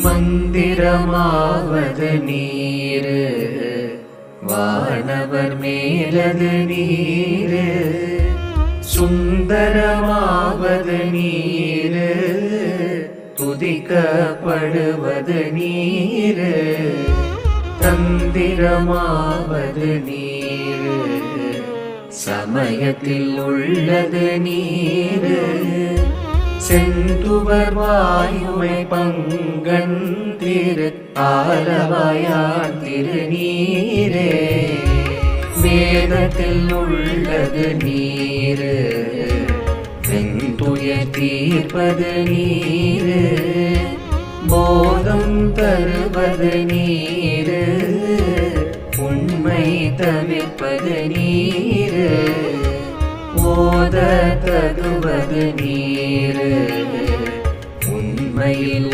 மந்திரமாவது நீரு வானவர் மேலது நீரு சுந்தரமாவது நீரு துதிக்கப்படுவது நீரு தந்திரமாவது நீரு சமயத்தில் உள்ளது நீரு செந்துவர் வாயுமை பங்கன் திரு ஆலவாயான் திருநீரே வேதத்தில் உள்ளது நீரு வெந்துய தீர்ப்பது நீரு போதம் தருவது நீரு உண்மை தவிர்ப்பது நீரு ஓத தகுவது நீரு உண்மையில்